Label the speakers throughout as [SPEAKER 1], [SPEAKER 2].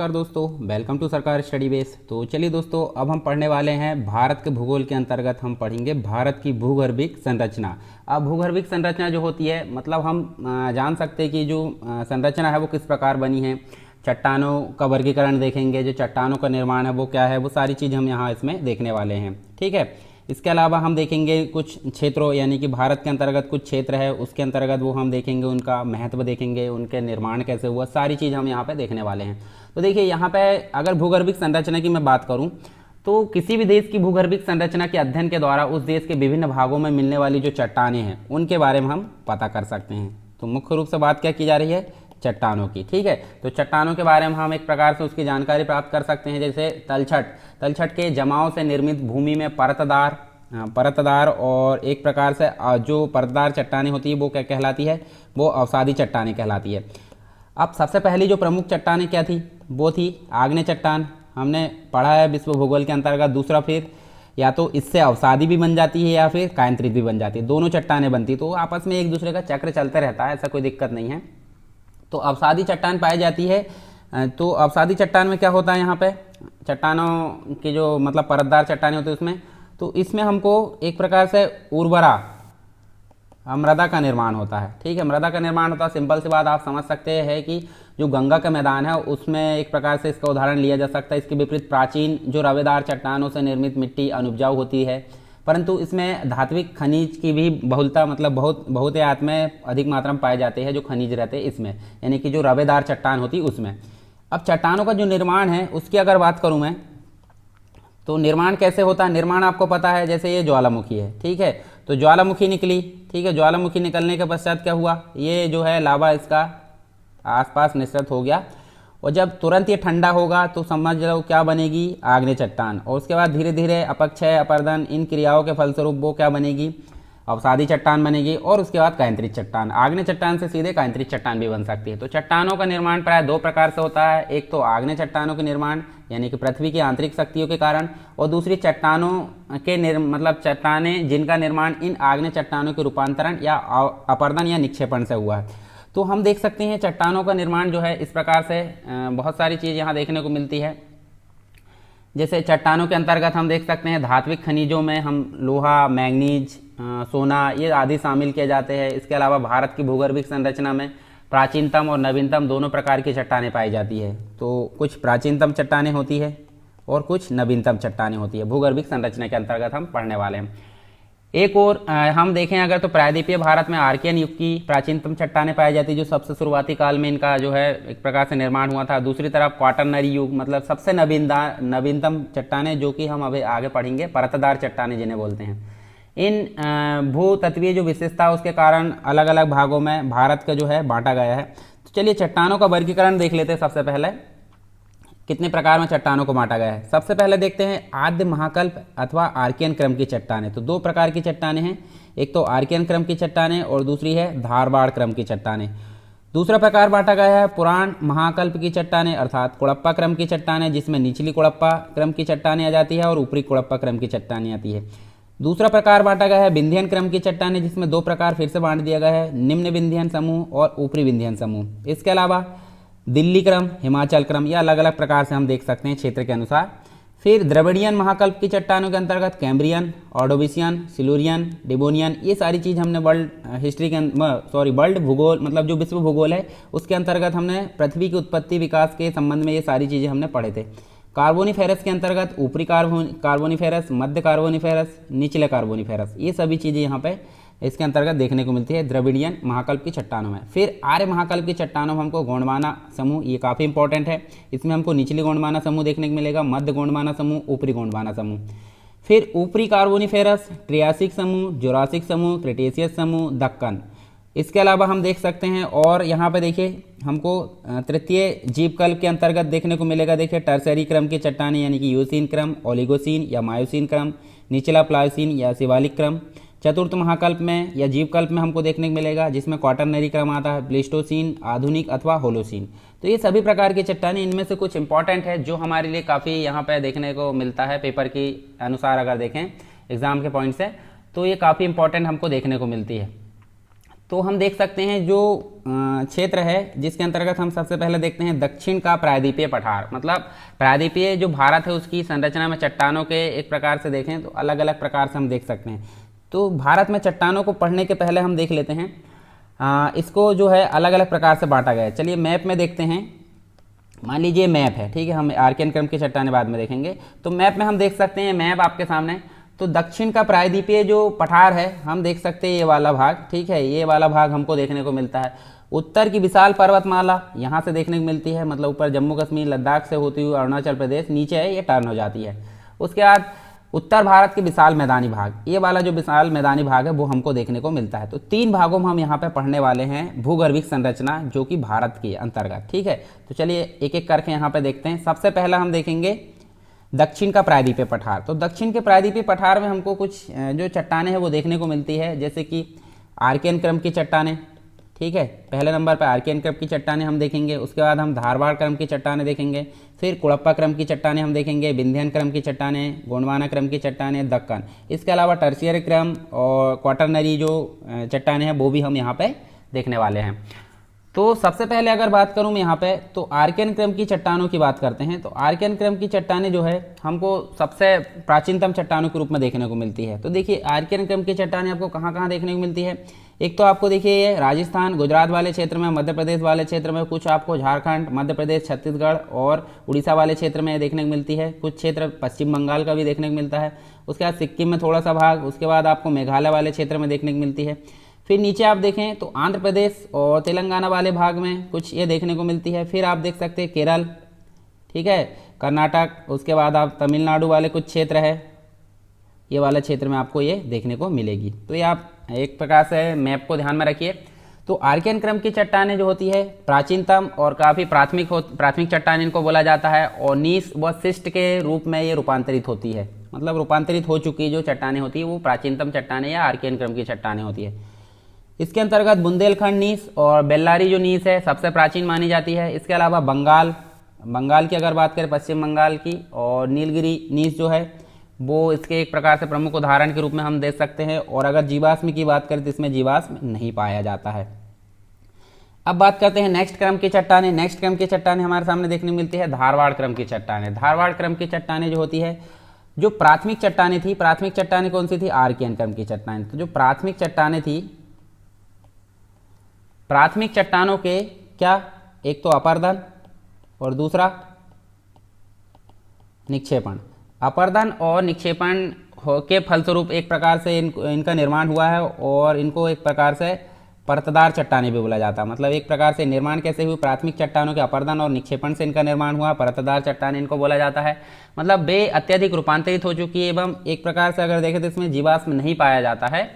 [SPEAKER 1] नमस्कार दोस्तों, welcome to सरकार स्टडी बेस। तो चलिए दोस्तों, अब हम पढ़ने वाले हैं भारत के भूगोल के अंतर्गत हम पढ़ेंगे भारत की भूगर्भिक संरचना। अब भूगर्भिक संरचना जो होती है, मतलब हम जान सकते हैं कि जो संरचना है वो किस प्रकार बनी है। चट्टानों का वर्गीकरण देखेंगे, जो चट्टानों का निर्माण है वो क्या है, वो सारी चीज़ हम यहाँ इसमें देखने वाले हैं। ठीक है। इसके अलावा हम देखेंगे कुछ क्षेत्रों, यानी कि भारत के अंतर्गत कुछ क्षेत्र है उसके अंतर्गत वो हम देखेंगे, उनका महत्व देखेंगे, उनके निर्माण कैसे हुआ, सारी चीज़ हम यहाँ पे देखने वाले हैं। तो देखिए यहाँ पे अगर भूगर्भिक संरचना की मैं बात करूँ तो किसी भी देश की भूगर्भिक संरचना के अध्ययन के द्वारा उस देश के विभिन्न भागों में मिलने वाली जो चट्टानें हैं उनके बारे में हम पता कर सकते हैं। तो मुख्य रूप से बात क्या की जा रही है, चट्टानों की। ठीक है। तो चट्टानों के बारे में हम एक प्रकार से उसकी जानकारी प्राप्त कर सकते हैं, जैसे तलछट के जमाव से निर्मित भूमि में परतदार और एक प्रकार से जो परतदार चट्टानें होती है वो क्या कहलाती है, वो अवसादी चट्टानें कहलाती है। अब सबसे पहली जो प्रमुख चट्टानें क्या थी, वो थी आग्नेय चट्टान। हमने पढ़ा है विश्व भूगोल के अंतर्गत। दूसरा फिर या तो इससे अवसादी भी बन जाती है या फिर कायंत्रित भी बन जाती है, दोनों चट्टानें बनती, तो आपस में एक दूसरे का चक्र चलते रहता है, ऐसा कोई दिक्कत नहीं है। तो अवसादी चट्टान पाई जाती है। तो अवसादी चट्टान में क्या होता है, यहाँ पे चट्टानों की जो मतलब परतदार चट्टानें होती है उसमें, तो इसमें हमको एक प्रकार से उर्वरा मृदा का निर्माण होता है। ठीक है, मृदा का निर्माण होता है। सिंपल सी बात आप समझ सकते हैं कि जो गंगा का मैदान है उसमें एक प्रकार से इसका उदाहरण लिया जा सकता है। इसके विपरीत प्राचीन जो रवेदार चट्टानों से निर्मित मिट्टी अनुपजाऊ होती है, परंतु इसमें धात्विक खनिज की भी बहुलता, मतलब बहुतायत में अधिक मात्रा में पाए जाते हैं जो खनिज रहते हैं इसमें, यानी कि जो रवेदार चट्टान होती है उसमें। अब चट्टानों का जो निर्माण है उसकी अगर बात करूं मैं, तो निर्माण कैसे होता है, निर्माण आपको पता है, जैसे ये ज्वालामुखी है। ठीक है, तो ज्वालामुखी निकली। ठीक है, ज्वालामुखी निकलने के पश्चात क्या हुआ, ये जो है लावा इसका आसपास निःसृत हो गया, और जब तुरंत ये ठंडा होगा तो समझ लो क्या बनेगी, आग्नेय चट्टान। और उसके बाद धीरे धीरे अपक्षय अपर्दन इन क्रियाओं के फलस्वरूप वो क्या बनेगी, अवसादी चट्टान बनेगी, और उसके बाद कायंत्रित चट्टान। आग्नेय चट्टान से सीधे कायंत्रित चट्टान भी बन सकती है। तो चट्टानों का निर्माण प्राय दो प्रकार से होता है, एक तो आग्नेय चट्टानों के निर्माण यानी कि पृथ्वी की आंतरिक शक्तियों के कारण, और दूसरी चट्टानों के मतलब चट्टानें जिनका निर्माण इन आग्नेय चट्टानों के रूपांतरण या अपर्दन या निक्षेपण से हुआ है। तो हम देख सकते हैं चट्टानों का निर्माण जो है इस प्रकार से बहुत सारी चीज़ यहाँ देखने को मिलती है। जैसे चट्टानों के अंतर्गत हम देख सकते हैं धात्विक खनिजों में हम लोहा, मैंगनीज, सोना ये आदि शामिल किए जाते हैं। इसके अलावा भारत की भूगर्भिक संरचना में प्राचीनतम और नवीनतम दोनों प्रकार की चट्टानें पाई जाती है। तो कुछ प्राचीनतम चट्टानें होती है और कुछ नवीनतम चट्टानें होती है, भूगर्भिक संरचना के अंतर्गत हम पढ़ने वाले हैं। एक और हम देखें अगर, तो प्रायद्वीपीय भारत में आर्कियन युग की प्राचीनतम चट्टानें पाई जाती है, जो सबसे शुरुआती काल में इनका जो है एक प्रकार से निर्माण हुआ था। दूसरी तरफ क्वाटरनरी युग, मतलब सबसे नवीनतम चट्टानें जो कि हम अभी आगे पढ़ेंगे, परतदार चट्टानें जिन्हें बोलते हैं। इन भूतत्वीय जो विशेषता उसके कारण अलग अलग भागों में भारत का जो है बांटा गया है। तो चलिए चट्टानों का वर्गीकरण देख लेते हैं। सबसे पहले कितने प्रकार में चट्टानों को बांटा गया है, सबसे पहले देखते हैं आद्य महाकल्प अथवा आर्कियन क्रम की चट्टानें। तो दो प्रकार की चट्टानें हैं, एक तो आर्कियन क्रम की चट्टानें और दूसरी है धारवाड़ क्रम की चट्टानें। दूसरा प्रकार बांटा गया है पुराण महाकल्प की चट्टानें अर्थात कुड़प्पा क्रम की चट्टानें, जिसमें निचली कुड़प्पा क्रम की चट्टानें आ जाती है और ऊपरी कुड़प्पा क्रम की चट्टानें आती है। दूसरा प्रकार बांटा गया है विंध्यन क्रम की चट्टानें, जिसमें दो प्रकार फिर से बांट दिया गया है, निम्न विंध्यन समूह और ऊपरी विंध्यन समूह। इसके अलावा दिल्ली क्रम, हिमाचल क्रम, या अलग अलग प्रकार से हम देख सकते हैं क्षेत्र के अनुसार। फिर द्रविडियन महाकल्प की चट्टानों के अंतर्गत कैम्ब्रियन, ऑर्डोविशियन, सिल्यूरियन, डिबोनियन, ये सारी चीज़ हमने वर्ल्ड भूगोल, मतलब जो विश्व भूगोल है उसके अंतर्गत हमने पृथ्वी की उत्पत्ति विकास के संबंध में ये सारी चीज़ें हमने पढ़े थे। कार्बोनिफेरस के अंतर्गत ऊपरी कार्बोनिफेरस, मध्य कार्बोनिफेरस, निचले कार्बोनिफेरस, ये सभी चीज़ें यहाँ पे इसके अंतर्गत देखने को मिलती है द्रविडियन महाकल्प की चट्टानों में। फिर आर्य महाकल्प की चट्टानों में हमको गोंडवाना समूह, ये काफ़ी इंपॉर्टेंट है, इसमें हमको निचली गोंडवाना समूह देखने को मिलेगा, मध्य गोंडवाना समूह, ऊपरी गोंडवाना समूह। फिर ऊपरी कार्बोनिफेरस, ट्रियासिक समूह, जुरासिक समूह, क्रिटेशियस समूह, दक्कन। इसके अलावा हम देख सकते हैं, और यहाँ पे देखिए हमको तृतीय जीवकल्प के अंतर्गत देखने को मिलेगा। देखिए टर्सरी क्रम की चट्टानें यानी कि यूसीन क्रम, ओलिगोसीन या मायोसीन क्रम, निचला प्लायोसीन या शिवालिक क्रम। चतुर्थ महाकल्प में या जीवकल्प में हमको देखने को मिलेगा, जिसमें क्वाटरनरी क्रम आता है, प्लेस्टोसीन, आधुनिक अथवा होलोसीन। तो ये सभी प्रकार की चट्टानें, इनमें से कुछ इंपॉर्टेंट है जो हमारे लिए काफ़ी यहाँ पे देखने को मिलता है पेपर की अनुसार, अगर देखें एग्जाम के पॉइंट से, तो ये काफ़ी इंपॉर्टेंट हमको देखने को मिलती है। तो हम देख सकते हैं जो क्षेत्र है जिसके अंतर्गत हम सबसे पहले देखते हैं दक्षिण का प्रायद्वीपीय पठार। मतलब प्रायद्वीपीय जो भारत है उसकी संरचना में चट्टानों के एक प्रकार से देखें तो अलग अलग प्रकार से हम देख सकते हैं। तो भारत में चट्टानों को पढ़ने के पहले हम देख लेते हैं इसको जो है अलग अलग प्रकार से बांटा गया है। चलिए मैप में देखते हैं। मान लीजिए मैप है, ठीक है, हम आर्कियन क्रम की चट्टानें बाद में देखेंगे। तो मैप में हम देख सकते हैं, मैप आपके सामने, तो दक्षिण का प्रायद्वीपीय जो पठार है हम देख सकते हैं ये वाला भाग, ठीक है, ये वाला भाग हमको देखने को मिलता है। उत्तर की विशाल पर्वतमाला यहाँ से देखने को मिलती है, मतलब ऊपर जम्मू कश्मीर लद्दाख से होती हुई अरुणाचल प्रदेश, नीचे है ये टर्न हो जाती है। उसके बाद उत्तर भारत के विशाल मैदानी भाग, ये वाला जो विशाल मैदानी भाग है वो हमको देखने को मिलता है। तो 3 भागों में हम यहाँ पे पढ़ने वाले हैं भूगर्भिक संरचना जो कि भारत की अंतर्गत, ठीक है। तो चलिए एक एक करके यहाँ पे देखते हैं। सबसे पहला हम देखेंगे दक्षिण का प्रायद्वीपीय पठार। तो दक्षिण के प्रायद्वीपीय पठार में हमको कुछ जो चट्टानें हैं वो देखने को मिलती है, जैसे कि आर्कियन क्रम की चट्टानें, ठीक है, पहले नंबर पर आर्कियन क्रम की चट्टानें हम देखेंगे। उसके बाद हम धारवाड़ क्रम की चट्टानें देखेंगे, फिर कुड़प्पा क्रम की चट्टानें हम देखेंगे, विंध्यन क्रम की चट्टानें, गोंडवाना क्रम की चट्टानें, दक्कन। इसके अलावा टर्शियरी क्रम और क्वाटरनरी जो चट्टानें हैं वो भी हम यहाँ पे देखने वाले हैं। तो सबसे पहले अगर बात करूं मैं यहाँ पे, तो आर्कियन क्रम की चट्टानों की बात करते हैं। तो आर्कियन क्रम की चट्टानें जो है हमको सबसे प्राचीनतम चट्टानों के रूप में देखने को मिलती है। तो देखिए आर्कियन क्रम की चट्टानें आपको कहाँ कहाँ देखने को मिलती है। एक तो आपको देखिए ये राजस्थान गुजरात वाले क्षेत्र में, मध्य प्रदेश वाले क्षेत्र में, कुछ आपको झारखंड, मध्य प्रदेश, छत्तीसगढ़ और उड़ीसा वाले क्षेत्र में देखने को मिलती है। कुछ क्षेत्र पश्चिम बंगाल का भी देखने को मिलता है। उसके बाद सिक्किम में थोड़ा सा भाग, उसके बाद आपको मेघालय वाले क्षेत्र में देखने को मिलती है। फिर नीचे आप देखें तो आंध्र प्रदेश और तेलंगाना वाले भाग में कुछ ये देखने को मिलती है। फिर आप देख सकते हैं केरल, ठीक है, कर्नाटक, उसके बाद आप तमिलनाडु वाले कुछ क्षेत्र है, ये वाला क्षेत्र में आपको ये देखने को मिलेगी। तो ये आप एक प्रकार से मैप को ध्यान में रखिए। तो आर्कियन क्रम की चट्टानें जो होती है प्राचीनतम और काफ़ी प्राथमिक चट्टान इनको बोला जाता है, और नीस व शिस्ट के रूप में ये रूपांतरित होती है। मतलब रूपांतरित हो चुकी जो चट्टानें होती है वो प्राचीनतम चट्टानें या आर्कियन क्रम की चट्टानें होती है। इसके अंतर्गत बुंदेलखंड नीस और बेल्लारी जो नीस है सबसे प्राचीन मानी जाती है। इसके अलावा बंगाल की अगर बात करें, पश्चिम बंगाल की, और नीलगिरी नीस जो है वो इसके एक प्रकार से प्रमुख उदाहरण के रूप में हम देख सकते हैं। और अगर जीवाश्म की बात करें तो इसमें जीवाश्म नहीं पाया जाता है। अब बात करते हैं नेक्स्ट क्रम की चट्टानें। नेक्स्ट क्रम की चट्टानें हमारे सामने देखने को मिलती है धारवाड़ क्रम की चट्टानें। धारवाड़ क्रम की चट्टानें जो होती है, जो प्राथमिक चट्टानें थी, प्राथमिक चट्टानें कौन सी थी, आर्कियन क्रम की चट्टानें। तो जो प्राथमिक चट्टानें थी, प्राथमिक चट्टानों के क्या, एक तो अपर्दन और दूसरा निक्षेपण। अपर्दन और निक्षेपण के फलस्वरूप एक प्रकार से इनका निर्माण हुआ है, और इनको एक प्रकार से परतदार चट्टानें भी बोला जाता है। मतलब एक प्रकार से निर्माण कैसे हुई, प्राथमिक चट्टानों के अपर्दन और निक्षेपण से इनका निर्माण हुआ, परतदार चट्टानें इनको बोला जाता है। मतलब वे अत्यधिक रूपांतरित हो चुकी है एवं एक प्रकार से अगर देखें तो इसमें जीवाश्म नहीं पाया जाता है।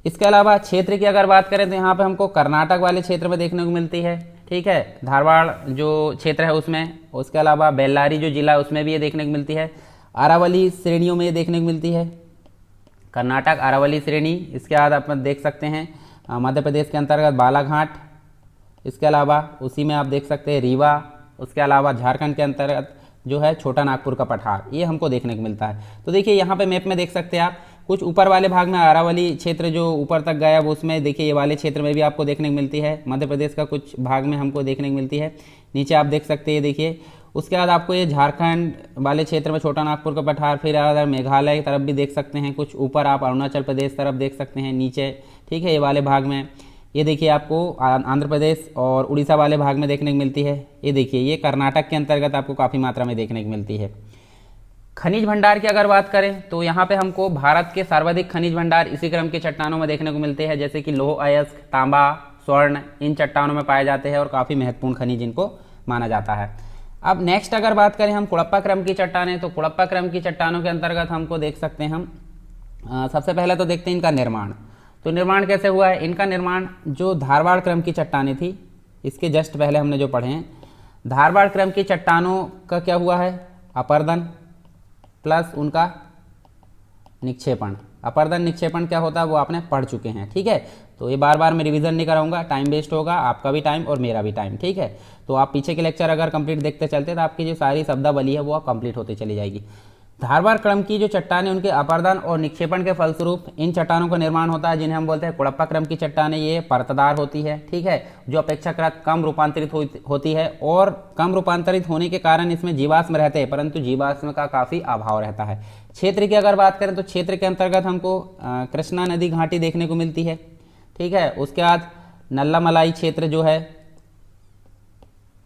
[SPEAKER 1] इसके अलावा क्षेत्र की अगर बात करें तो यहाँ पे हमको कर्नाटक वाले क्षेत्र में देखने को मिलती है, ठीक है, धारवाड़ जो क्षेत्र है उसमें। उसके अलावा बेल्लारी जो जिला है उसमें भी ये देखने को मिलती है। अरावली श्रेणियों में ये देखने को मिलती है, कर्नाटक अरावली श्रेणी। इसके बाद आप देख सकते हैं मध्य प्रदेश के अंतर्गत बालाघाट। इसके अलावा उसी में आप देख सकते हैं रीवा। उसके अलावा झारखंड के अंतर्गत जो है छोटा नागपुर का पठार, ये हमको देखने को मिलता है। तो देखिए यहाँ पे मैप में देख सकते हैं आप, कुछ ऊपर वाले भाग में अरावली क्षेत्र जो ऊपर तक गया वो उसमें देखिए ये वाले क्षेत्र में भी आपको देखने को मिलती है। मध्य प्रदेश का कुछ भाग में हमको देखने को मिलती है, नीचे आप देख सकते हैं देखिए। उसके बाद आपको ये झारखंड वाले क्षेत्र में छोटा नागपुर का पठार, फिर अगर मेघालय की तरफ भी देख सकते हैं, कुछ ऊपर आप अरुणाचल प्रदेश तरफ देख सकते हैं नीचे, ठीक है, ये वाले भाग में। ये देखिए आपको आंध्र प्रदेश और उड़ीसा वाले भाग में देखने को मिलती है। ये देखिए ये कर्नाटक के अंतर्गत आपको काफ़ी मात्रा में देखने को मिलती है। खनिज भंडार की अगर बात करें तो यहाँ पे हमको भारत के सर्वाधिक खनिज भंडार इसी क्रम के चट्टानों में देखने को मिलते हैं, जैसे कि लौह अयस्क, तांबा, स्वर्ण इन चट्टानों में पाए जाते हैं और काफ़ी महत्वपूर्ण खनिज इनको माना जाता है। अब नेक्स्ट अगर बात करें हम कुड़प्पा क्रम की चट्टानें, तो कुड़प्पा क्रम की चट्टानों के अंतर्गत हमको देख सकते हैं हम सबसे पहले तो देखते हैं इनका निर्माण। तो निर्माण कैसे हुआ है, इनका निर्माण जो धारवाड़ क्रम की चट्टानें थी इसके जस्ट पहले हमने जो पढ़े हैं, धारवाड़ क्रम की चट्टानों का क्या हुआ है, अपर्दन प्लस उनका निक्षेपण। अपर्दन निक्षेपण क्या होता है वो आपने पढ़ चुके हैं, ठीक है। तो ये बार बार मैं रिवीजन नहीं कराऊंगा, टाइम वेस्ट होगा, आपका भी टाइम और मेरा भी टाइम, ठीक है। तो आप पीछे के लेक्चर अगर कंप्लीट देखते चलते तो आपकी जो सारी शब्दावली है वो कंप्लीट होती चली जाएगी। धारवार क्रम की जो चट्टानें उनके अपर्दन और निक्षेपण के फलस्वरूप इन चट्टानों का निर्माण होता है, जिन्हें हम बोलते हैं कुड़प्पा क्रम की चट्टानें। ये परतदार होती है, ठीक है, जो अपेक्षाकृत कम रूपांतरित होती है, और कम रूपांतरित होने के कारण इसमें जीवाश्म रहते हैं, परंतु जीवाश्म का काफ़ी अभाव रहता है। क्षेत्र की अगर बात करें तो क्षेत्र के अंतर्गत हमको कृष्णा नदी घाटी देखने को मिलती है, ठीक है। उसके बाद नल्लामलाई क्षेत्र जो है,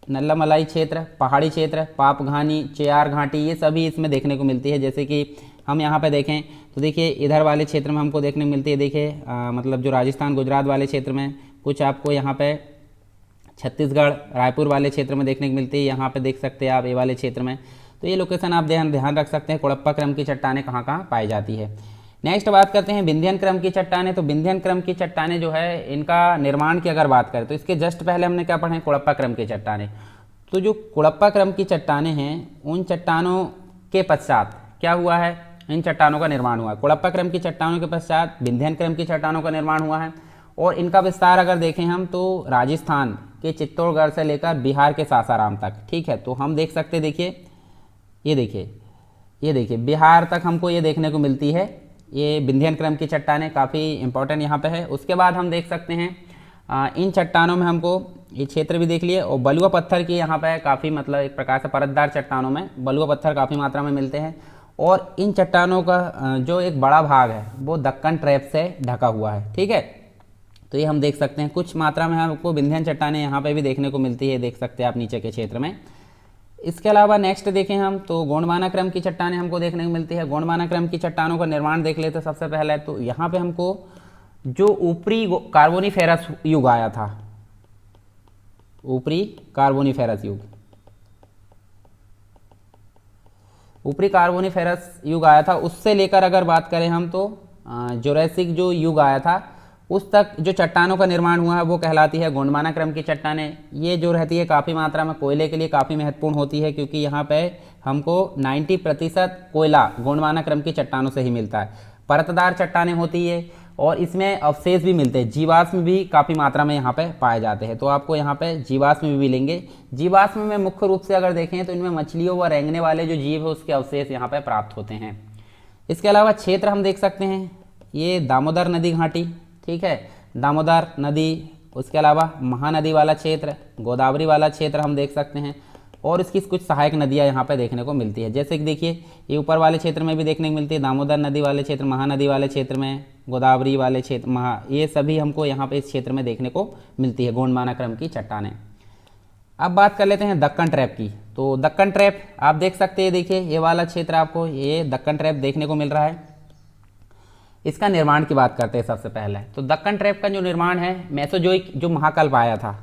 [SPEAKER 1] नल्लामलाई क्षेत्र, पहाड़ी क्षेत्र, पापघानी, चेयार घाटी, ये सभी इसमें देखने को मिलती है। जैसे कि हम यहाँ पे देखें तो देखिए इधर वाले क्षेत्र में हमको देखने को मिलती है, देखिए मतलब जो राजस्थान गुजरात वाले क्षेत्र में, कुछ आपको यहाँ पे छत्तीसगढ़ रायपुर वाले क्षेत्र में देखने को मिलती है, यहाँ पे देख सकते हैं आप ये वाले क्षेत्र में। तो ये लोकेशन आप ध्यान रख सकते हैं कुड़प्पा क्रम की चट्टानें कहाँ कहाँ पाई जाती है। नेक्स्ट बात करते हैं विंध्यन क्रम की चट्टानें। तो विंध्यन क्रम की चट्टानें जो है, इनका निर्माण की अगर बात करें तो इसके जस्ट पहले हमने क्या पढ़ा है, कुड़प्पा क्रम की चट्टानें। तो जो कुड़प्पा क्रम की चट्टानें हैं, उन चट्टानों के पश्चात क्या हुआ है, इन चट्टानों का निर्माण हुआ है। कुड़प्पा क्रम की चट्टानों के पश्चात विंध्यन क्रम की चट्टानों का निर्माण हुआ है, और इनका विस्तार अगर देखें हम तो राजस्थान के चित्तौड़गढ़ से लेकर बिहार के सासाराम तक, ठीक है। तो हम देख सकते हैं, देखिए ये देखिए बिहार तक हमको ये देखने को मिलती है, ये विंध्यन क्रम की चट्टानें काफ़ी इंपॉर्टेंट यहाँ पे है। उसके बाद हम देख सकते हैं इन चट्टानों में हमको ये क्षेत्र भी देख लिए, और बलुआ पत्थर की यहाँ पे काफ़ी मतलब एक प्रकार से परतदार चट्टानों में बलुआ पत्थर काफ़ी मात्रा में मिलते हैं, और इन चट्टानों का जो एक बड़ा भाग है वो दक्कन ट्रैप से ढका हुआ है, ठीक है। तो ये हम देख सकते हैं कुछ मात्रा में हमको विंध्यन चट्टानें यहाँ पे भी देखने को मिलती है, देख सकते हैं आप नीचे के क्षेत्र में। इसके अलावा नेक्स्ट देखें हम तो गोंडवाना क्रम की चट्टानें हमको देखने को मिलती है। गोंडवाना क्रम की चट्टानों का निर्माण देख लेते सबसे पहले। तो यहाँ पे हमको जो ऊपरी कार्बोनिफेरस युग आया था, ऊपरी कार्बोनिफेरस युग आया था, उससे लेकर अगर बात करें हम तो जुरैसिक जो युग आया था उस तक जो चट्टानों का निर्माण हुआ है वो कहलाती है गोंडवाना क्रम की चट्टानें। ये जो रहती है काफ़ी मात्रा में कोयले के लिए काफ़ी महत्वपूर्ण होती है, क्योंकि यहाँ पे हमको 90% कोयला गोंडवाना क्रम की चट्टानों से ही मिलता है। परतदार चट्टानें होती है और इसमें अवशेष भी मिलते हैं, जीवाश्म भी काफ़ी मात्रा में यहाँ पे पाए जाते हैं। तो आपको यहाँ पे जीवाश्म भी मिलेंगे। जीवाश्म में मुख्य रूप से अगर देखें तो इनमें मछलियों व रेंगने वाले जो जीव है उसके अवशेष यहाँ पे प्राप्त होते हैं। इसके अलावा क्षेत्र हम देख सकते हैं, ये दामोदर नदी घाटी, ठीक है, दामोदर नदी, उसके अलावा महानदी वाला क्षेत्र, गोदावरी वाला क्षेत्र हम देख सकते हैं, और इसकी कुछ सहायक नदियाँ यहाँ पे देखने को मिलती है। जैसे कि देखिए ये ऊपर वाले क्षेत्र में भी देखने को मिलती है, दामोदर नदी वाले क्षेत्र, महानदी वाले क्षेत्र में, गोदावरी वाले क्षेत्र, ये सभी हमको यहाँ पे इस क्षेत्र में देखने को मिलती है गोंडवाना क्रम की चट्टानें। अब बात कर लेते हैं दक्कन ट्रैप की। तो दक्कन ट्रैप आप देख सकते हैं, देखिए ये वाला क्षेत्र आपको ये दक्कन ट्रैप देखने को मिल रहा है। इसका निर्माण की बात करते हैं सबसे पहले। तो दक्कन ट्रैप का जो निर्माण है मेसोजोइक जो महाकल्प आया था,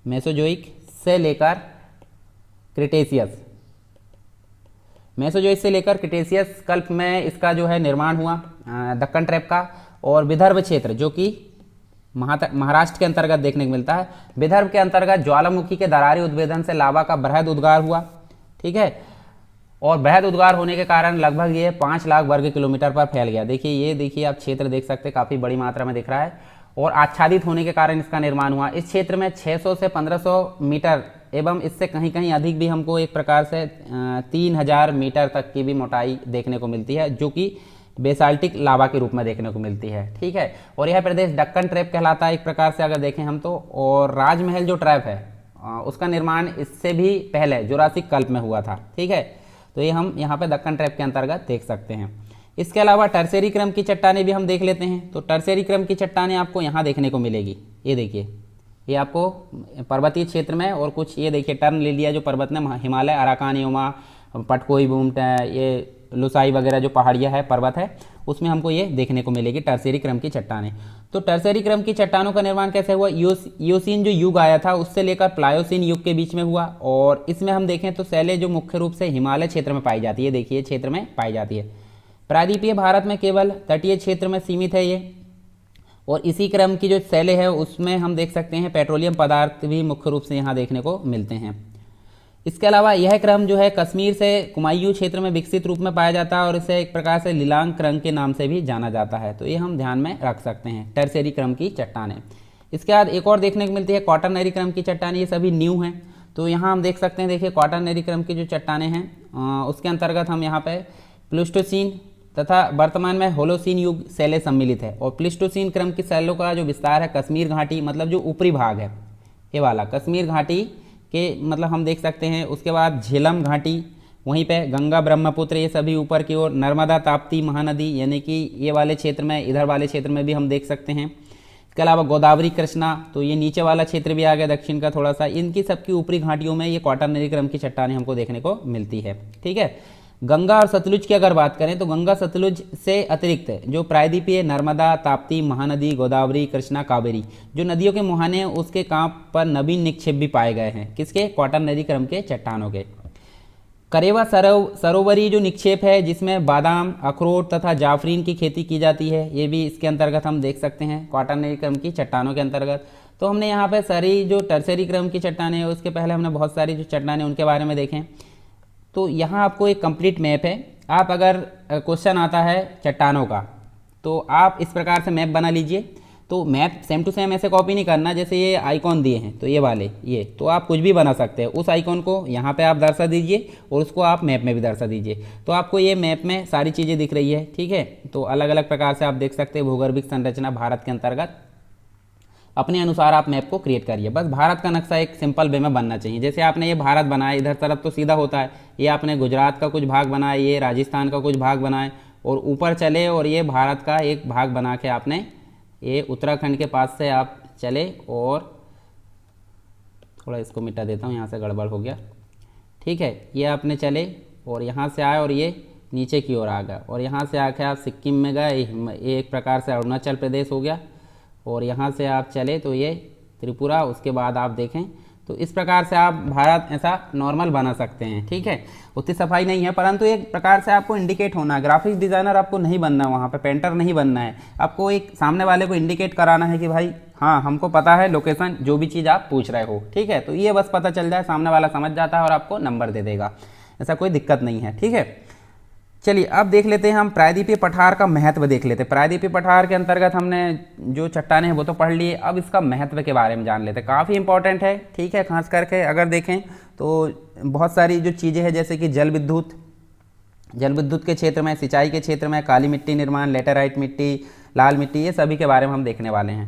[SPEAKER 1] मेसोजोइक से लेकर क्रिटेशियस, मेसोजोइक से लेकर क्रिटेशियस कल्प में इसका जो है निर्माण हुआ दक्कन ट्रैप का। और विदर्भ क्षेत्र जो कि महाराष्ट्र के अंतर्गत देखने को मिलता है, विदर्भ के अंतर्गत ज्वालामुखी के दरारी उद्भेदन से लावा का बृहद उद्गार हुआ, ठीक है, और बृहद उद्गार होने के कारण लगभग ये 5 लाख वर्ग किलोमीटर पर फैल गया। देखिए ये देखिए आप क्षेत्र देख सकते हैं, काफ़ी बड़ी मात्रा में दिख रहा है, और आच्छादित होने के कारण इसका निर्माण हुआ। इस क्षेत्र में 600 से 1500 मीटर एवं इससे कहीं कहीं अधिक भी हमको एक प्रकार से 3000 मीटर तक की भी मोटाई देखने को मिलती है, जो कि बेसाल्टिक लावा के रूप में देखने को मिलती है, ठीक है। और यह प्रदेश दक्कन ट्रैप कहलाता है एक प्रकार से अगर देखें हम तो। और राजमहल जो ट्रैप है उसका निर्माण इससे भी पहले जुरासिक कल्प में हुआ था, ठीक है। तो ये हम यहाँ पे दक्कन ट्रैप के अंतर्गत देख सकते हैं। इसके अलावा टर्सेरी क्रम की चट्टानें भी हम देख लेते हैं। तो टर्सेरी क्रम की चट्टानें आपको यहाँ देखने को मिलेगी, ये देखिए, ये आपको पर्वतीय क्षेत्र में, और कुछ ये देखिए टर्न ले लिया जो पर्वत में हिमालय, अराकान योमा, पटकोई बूमट, ये लुसाई वगैरह जो पहाड़ियाँ है, पर्वत है, उसमें हमको ये देखने को मिलेगी टर्सेरी क्रम की चट्टानें। तो टर्सेरी क्रम की चट्टानों का निर्माण कैसे हुआ, ईओसीन जो युग आया था उससे लेकर प्लायोसीन युग के बीच में हुआ। और इसमें हम देखें तो शैलें जो मुख्य रूप से हिमालय क्षेत्र में पाई जाती है, देखिए क्षेत्र में पाई जाती है। प्रायद्वीपीय भारत में केवल तटीय क्षेत्र में सीमित है ये। और इसी क्रम की जो शैलें है उसमें हम देख सकते हैं पेट्रोलियम पदार्थ भी मुख्य रूप से यहाँ देखने को मिलते हैं। इसके अलावा यह क्रम जो है कश्मीर से कुमायूं क्षेत्र में विकसित रूप में पाया जाता है, और इसे एक प्रकार से लिलांग क्रम के नाम से भी जाना जाता है। तो ये हम ध्यान में रख सकते हैं टर्सेरी क्रम की चट्टानें। इसके बाद एक और देखने को मिलती है क्वाटरनरी क्रम की चट्टानें, ये सभी न्यू हैं। तो यहाँ हम देख सकते हैं, देखिए क्वाटरनरी क्रम की जो चट्टानें हैं उसके अंतर्गत हम यहाँ पे प्लीस्टोसीन तथा वर्तमान में होलोसीन युग शैलें सम्मिलित है। और प्लीस्टोसीन क्रम की शैलों का जो विस्तार है कश्मीर घाटी, मतलब जो ऊपरी भाग है ये वाला कश्मीर घाटी के, मतलब हम देख सकते हैं। उसके बाद झेलम घाटी, वहीं पे गंगा ब्रह्मपुत्र, ये सभी ऊपर की ओर, नर्मदा ताप्ती महानदी यानी कि ये वाले क्षेत्र में, इधर वाले क्षेत्र में भी हम देख सकते हैं। इसके अलावा गोदावरी कृष्णा, तो ये नीचे वाला क्षेत्र भी आ गया दक्षिण का थोड़ा सा। इनकी सबकी ऊपरी घाटियों में ये क्वाटरनरी क्रम की चट्टानें हमको देखने को मिलती है। ठीक है, गंगा और सतलुज की अगर बात करें तो गंगा सतलुज से अतिरिक्त जो प्रायद्वीपीय नर्मदा ताप्ती महानदी गोदावरी कृष्णा कावेरी जो नदियों के मुहाने हैं उसके कांप पर नवीन निक्षेप भी पाए गए हैं। किसके? क्वाटरनरी क्रम के चट्टानों के। करेवा सरोवरी जो निक्षेप है जिसमें बादाम, अखरोट तथा जाफरीन की खेती की जाती है, ये भी इसके अंतर्गत हम देख सकते हैं क्वाटरनरी क्रम की चट्टानों के अंतर्गत। तो हमने यहाँ पे सारी जो टर्सरी क्रम की चट्टानें हैं उसके पहले हमने बहुत सारी जो चट्टानें उनके बारे में देखें। तो यहाँ आपको एक कंप्लीट मैप है। आप अगर क्वेश्चन आता है चट्टानों का तो आप इस प्रकार से मैप बना लीजिए। तो मैप सेम टू सेम ऐसे कॉपी नहीं करना, जैसे ये आइकॉन दिए हैं तो ये वाले ये, तो आप कुछ भी बना सकते हैं। उस आइकॉन को यहाँ पे आप दर्शा दीजिए और उसको आप मैप में भी दर्शा दीजिए, तो आपको ये मैप में सारी चीज़ें दिख रही है। ठीक है, तो अलग अलग प्रकार से आप देख सकते हैं भूगर्भिक संरचना भारत के अंतर्गत। अपने अनुसार आप मैप को क्रिएट करिए। बस भारत का नक्शा एक सिंपल वे में बनना चाहिए। जैसे आपने ये भारत बनाया, इधर तरफ तो सीधा होता है, ये आपने गुजरात का कुछ भाग बनाया, ये राजस्थान का कुछ भाग बनाए और ऊपर चले और ये भारत का एक भाग बना के आपने ये उत्तराखंड के पास से आप चले और थोड़ा इसको मिटा देता हूँ, यहाँ से गड़बड़ हो गया। ठीक है, ये आपने चले और यहाँ से आए और ये नीचे की ओर आ गया और यहाँ से आके आप सिक्किम में गए, ये एक प्रकार से अरुणाचल प्रदेश हो गया। और यहाँ से आप चले तो ये त्रिपुरा, उसके बाद आप देखें तो इस प्रकार से आप भारत ऐसा नॉर्मल बना सकते हैं। ठीक है, उतनी सफाई नहीं है, परंतु एक प्रकार से आपको इंडिकेट होना है। ग्राफिक्स डिज़ाइनर आपको नहीं बनना है, वहाँ पे पेंटर नहीं बनना है। आपको एक सामने वाले को इंडिकेट कराना है कि भाई हाँ हमको पता है लोकेशन, जो भी चीज़ आप पूछ रहे हो। ठीक है, तो ये बस पता चल जाए, सामने वाला समझ जाता है और आपको नंबर दे देगा, ऐसा कोई दिक्कत नहीं है। ठीक है, चलिए अब देख लेते हैं हम प्रायद्वीपीय पठार का महत्व देख लेते हैं। प्रायद्वीपीय पठार के अंतर्गत हमने जो चट्टानें हैं वो तो पढ़ लिए, अब इसका महत्व के बारे में जान लेते हैं। काफ़ी इंपॉर्टेंट है। ठीक है, खास करके अगर देखें तो बहुत सारी जो चीज़ें हैं जैसे कि जल विद्युत के क्षेत्र में, सिंचाई के क्षेत्र में, काली मिट्टी निर्माण, लेटेराइट मिट्टी, लाल मिट्टी, ये सभी के बारे में हम देखने वाले हैं।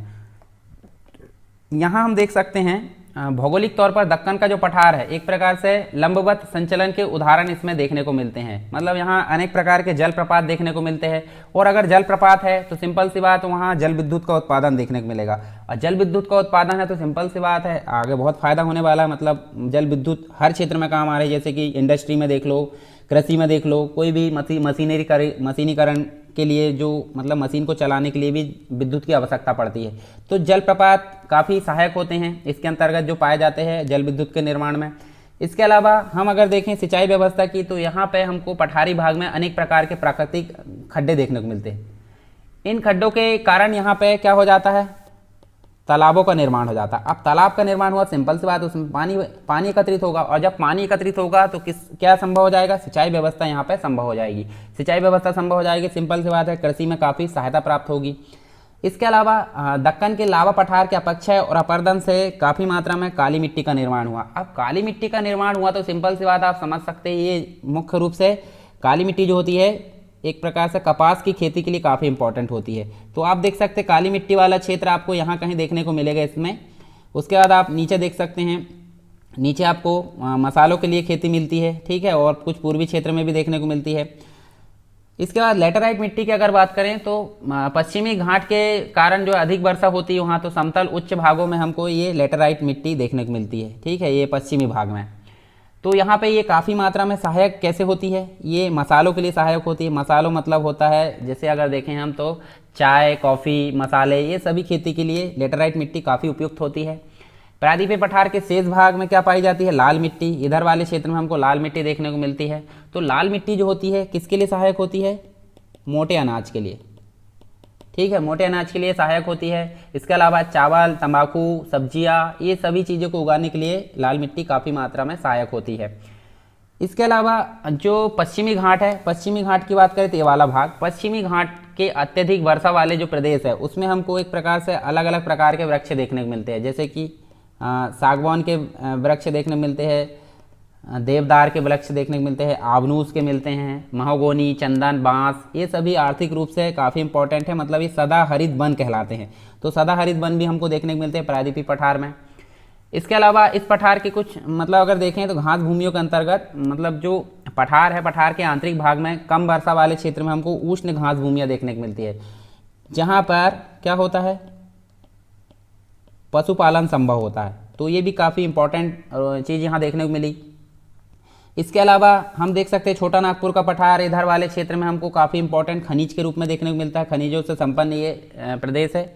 [SPEAKER 1] यहाँ हम देख सकते हैं भौगोलिक तौर पर दक्कन का जो पठार है एक प्रकार से लंबवत संचलन के उदाहरण इसमें देखने को मिलते हैं। मतलब यहाँ अनेक प्रकार के जलप्रपात देखने को मिलते हैं और अगर जलप्रपात है तो सिंपल सी बात वहाँ जल विद्युत का उत्पादन देखने को मिलेगा और जल विद्युत का उत्पादन है तो सिंपल सी बात है आगे बहुत फायदा होने वाला है। मतलब जल विद्युत हर क्षेत्र में काम आ रही है, जैसे कि इंडस्ट्री में देख लो, कृषि में देख लो, कोई भी मशीनीकरण के लिए जो मतलब मशीन को चलाने के लिए भी विद्युत की आवश्यकता पड़ती है। तो जलप्रपात काफ़ी सहायक होते हैं इसके अंतर्गत जो पाए जाते हैं जल विद्युत के निर्माण में। इसके अलावा हम अगर देखें सिंचाई व्यवस्था की तो यहाँ पे हमको पठारी भाग में अनेक प्रकार के प्राकृतिक खड्डे देखने को मिलते हैं। इन खड्डों के कारण यहाँ पे क्या हो जाता है, तालाबों का निर्माण हो जाता है। अब तालाब का निर्माण हुआ, सिंपल सी बात, उसमें पानी एकत्रित होगा और जब पानी एकत्रित होगा तो क्या संभव हो जाएगा, सिंचाई व्यवस्था यहाँ पे संभव हो जाएगी। सिंचाई व्यवस्था संभव हो जाएगी, सिंपल सी बात है, कृषि में काफ़ी सहायता प्राप्त होगी। इसके अलावा दक्कन के लावा पठार के अपक्षय और अपरदन से काफ़ी मात्रा में काली मिट्टी का निर्माण हुआ। अब काली मिट्टी का निर्माण हुआ तो सिंपल सी बात आप समझ सकते हैं, ये मुख्य रूप से काली मिट्टी जो होती है एक प्रकार से कपास की खेती के लिए काफ़ी इंपॉर्टेंट होती है। तो आप देख सकते हैं काली मिट्टी वाला क्षेत्र आपको यहाँ कहीं देखने को मिलेगा इसमें। उसके बाद आप नीचे देख सकते हैं, नीचे आपको मसालों के लिए खेती मिलती है। ठीक है, और कुछ पूर्वी क्षेत्र में भी देखने को मिलती है। इसके बाद लेटेराइट मिट्टी की अगर बात करें तो पश्चिमी घाट के कारण जो अधिक वर्षा होती है वहाँ तो समतल उच्च भागों में हमको ये लेटेराइट मिट्टी देखने को मिलती है। ठीक है, ये पश्चिमी भाग में। तो यहाँ पे ये काफ़ी मात्रा में सहायक कैसे होती है, ये मसालों के लिए सहायक होती है। मसालों मतलब होता है जैसे अगर देखें हम तो चाय, कॉफ़ी, मसाले, ये सभी खेती के लिए लेटेराइट मिट्टी काफ़ी उपयुक्त होती है। प्रायद्वीपीय पठार के शेष भाग में क्या पाई जाती है, लाल मिट्टी। इधर वाले क्षेत्र में हमको लाल मिट्टी देखने को मिलती है। तो लाल मिट्टी जो होती है किसके लिए सहायक होती है, मोटे अनाज के लिए। ठीक है, मोटे अनाज के लिए सहायक होती है। इसके अलावा चावल, तंबाकू, सब्जियां, ये सभी चीज़ों को उगाने के लिए लाल मिट्टी काफ़ी मात्रा में सहायक होती है। इसके अलावा जो पश्चिमी घाट है, पश्चिमी घाट की बात करें तो ये वाला भाग, पश्चिमी घाट के अत्यधिक वर्षा वाले जो प्रदेश है उसमें हमको एक प्रकार से अलग अलग प्रकार के वृक्ष देखने को मिलते हैं, जैसे कि सागवान के वृक्ष देखने को मिलते हैं, देवदार के वृक्ष देखने को मिलते हैं, आबनूस के मिलते हैं, महोगोनी, चंदन, बांस, ये सभी आर्थिक रूप से काफ़ी इंपॉर्टेंट है, मतलब ये सदा हरित वन कहलाते हैं। तो सदा हरित वन भी हमको देखने को मिलते हैं प्रायद्वीपीय पठार में। इसके अलावा इस पठार के कुछ मतलब अगर देखें तो घास भूमियों के अंतर्गत, मतलब जो पठार है, पठार के आंतरिक भाग में कम वर्षा वाले क्षेत्र में हमको उष्ण घास भूमियाँ देखने को मिलती है, जहाँ पर क्या होता है, पशुपालन संभव होता है। तो ये भी काफ़ी इंपॉर्टेंट चीज़ यहाँ देखने को मिली। इसके अलावा हम देख सकते हैं छोटा नागपुर का पठार, इधर वाले क्षेत्र में हमको काफ़ी इंपॉर्टेंट खनिज के रूप में देखने को मिलता है। खनिजों से संपन्न ये प्रदेश है।